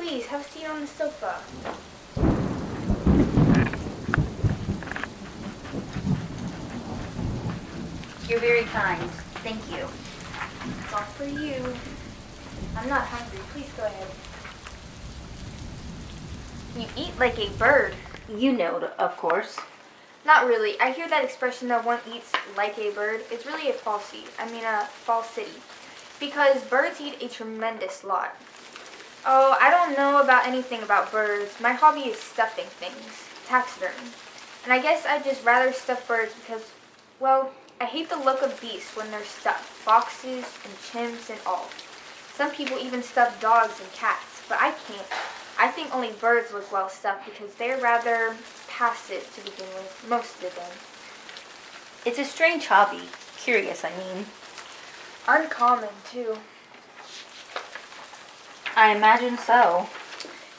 please, have a seat on the sofa. You're very kind. Thank you. It's all for you. I'm not hungry. Please go ahead. You eat like a bird. You know, of course. Not really. I hear that expression that one eats like a bird. It's really a falsity. Because birds eat a tremendous lot. Oh, I don't know about anything about birds. My hobby is stuffing things. Taxidermy. And I guess I'd just rather stuff birds because, well, I hate the look of beasts when they're stuffed. Foxes and chimps and all. Some people even stuff dogs and cats, but I can't. I think only birds look well stuffed because they're rather passive to begin with, most of the time. It's a strange hobby. Curious, I mean. Uncommon, too. I imagine so.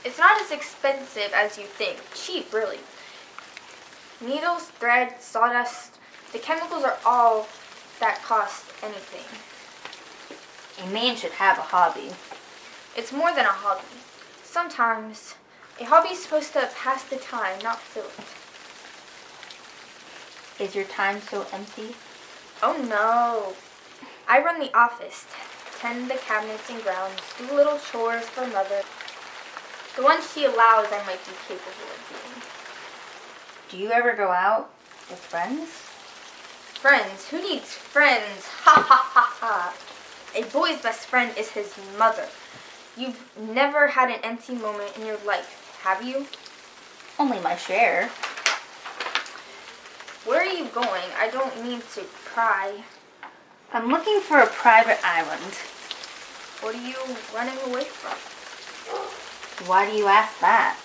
It's not as expensive as you think. Cheap, really. Needles, thread, sawdust, the chemicals are all that cost anything. A man should have a hobby. It's more than a hobby. Sometimes, a hobby is supposed to pass the time, not fill it. Is your time so empty? Oh no. I run the office, tend the cabinets and grounds, do little chores for Mother. The ones she allows I might be capable of doing. Do you ever go out with friends? Friends? Who needs friends? Ha ha ha ha. A boy's best friend is his mother. You've never had an empty moment in your life, have you? Only my share. Where are you going? I don't mean to pry. I'm looking for a private island. What are you running away from? Why do you ask that?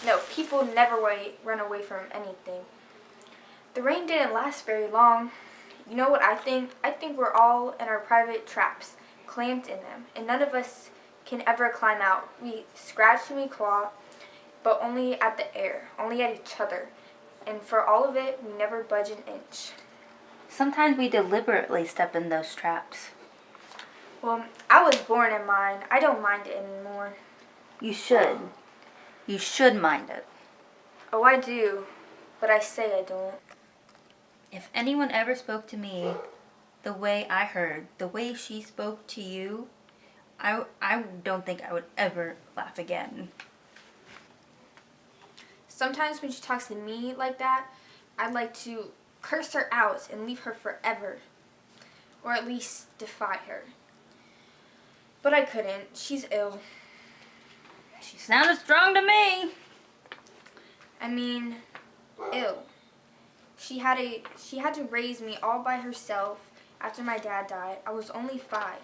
No, people never run away from anything. The rain didn't last very long. You know what I think? I think we're all in our private traps, clamped in them, and none of us can ever climb out. We scratch and we claw, but only at the air, only at each other. And for all of it, we never budge an inch. Sometimes we deliberately step in those traps. Well, I was born in mine. I don't mind it anymore. You should. You should mind it. Oh, I do, but I say I don't. If anyone ever spoke to me the way I heard, the way she spoke to you, I don't think I would ever laugh again. Sometimes when she talks to me like that, I'd like to curse her out and leave her forever. Or at least defy her. But I couldn't. She's ill. She sounded strong to me. I mean, ill. She had to raise me all by herself after my dad died. I was only 5,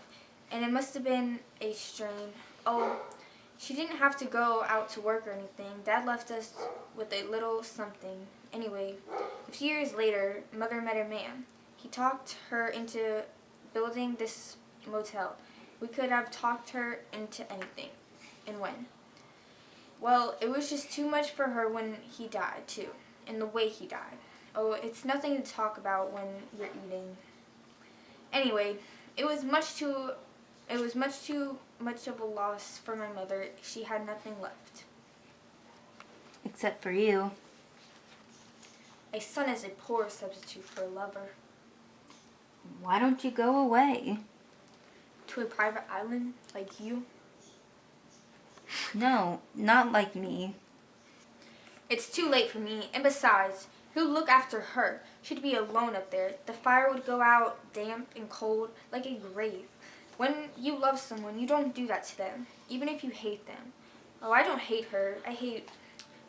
and it must have been a strain. Oh, she didn't have to go out to work or anything. Dad left us with a little something. Anyway, a few years later, Mother met a man. He talked her into building this motel. We could have talked her into anything. And when? Well, it was just too much for her when he died, too. And the way he died. Oh, it's nothing to talk about when you're eating. Anyway, it was much too much of a loss for my mother. She had nothing left. Except for you. A son is a poor substitute for a lover. Why don't you go away? To a private island like you? No, not like me. It's too late for me, and besides, who'd look after her? She'd be alone up there. The fire would go out damp and cold like a grave. When you love someone, you don't do that to them, even if you hate them. Oh, I don't hate her. I hate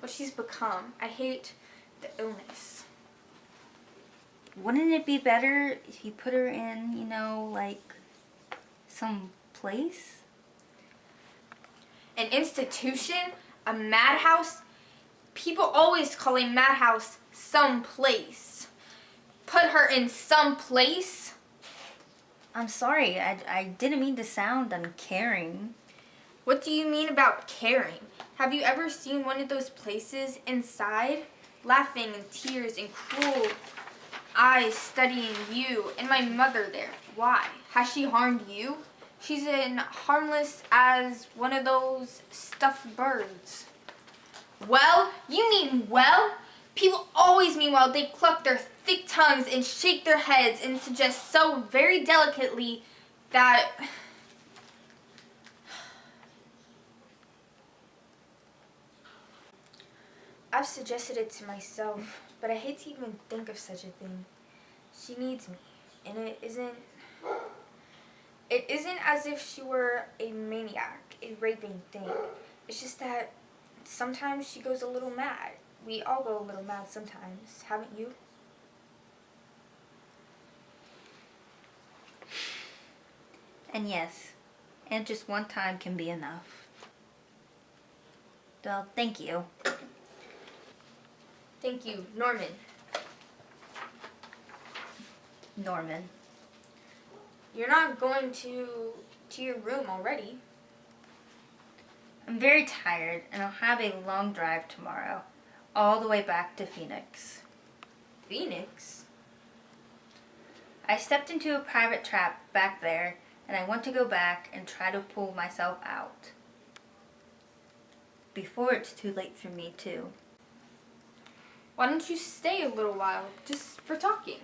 what she's become. I hate the illness. Wouldn't it be better if you put her in, like some place? An institution? A madhouse? People always call a madhouse some place. Put her in some place? I'm sorry, I didn't mean to sound uncaring. What do you mean about caring? Have you ever seen one of those places inside? Laughing and tears and cruel eyes studying you and my mother there. Why? Has she harmed you? She's as harmless as one of those stuffed birds. Well? You mean well? People always mean well. They cluck their thick tongues and shake their heads and suggest so very delicately that... I've suggested it to myself, but I hate to even think of such a thing. She needs me, and it isn't as if she were a maniac, a raping thing. It's just that sometimes she goes a little mad. We all go a little mad sometimes, haven't you? And yes, and just one time can be enough. Well, thank you. Thank you, Norman. Norman. You're not going to your room already. I'm very tired and I'll have a long drive tomorrow, all the way back to Phoenix. Phoenix? I stepped into a private trap back there and I want to go back and try to pull myself out. Before it's too late for me too. Why don't you stay a little while, just for talking?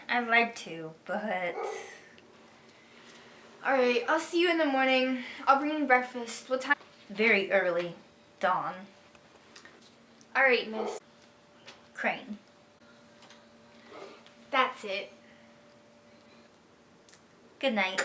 I'd like to, but... Alright, I'll see you in the morning. I'll bring you breakfast. What time? Very early. Dawn. Alright, miss. Crane. That's it. Good night.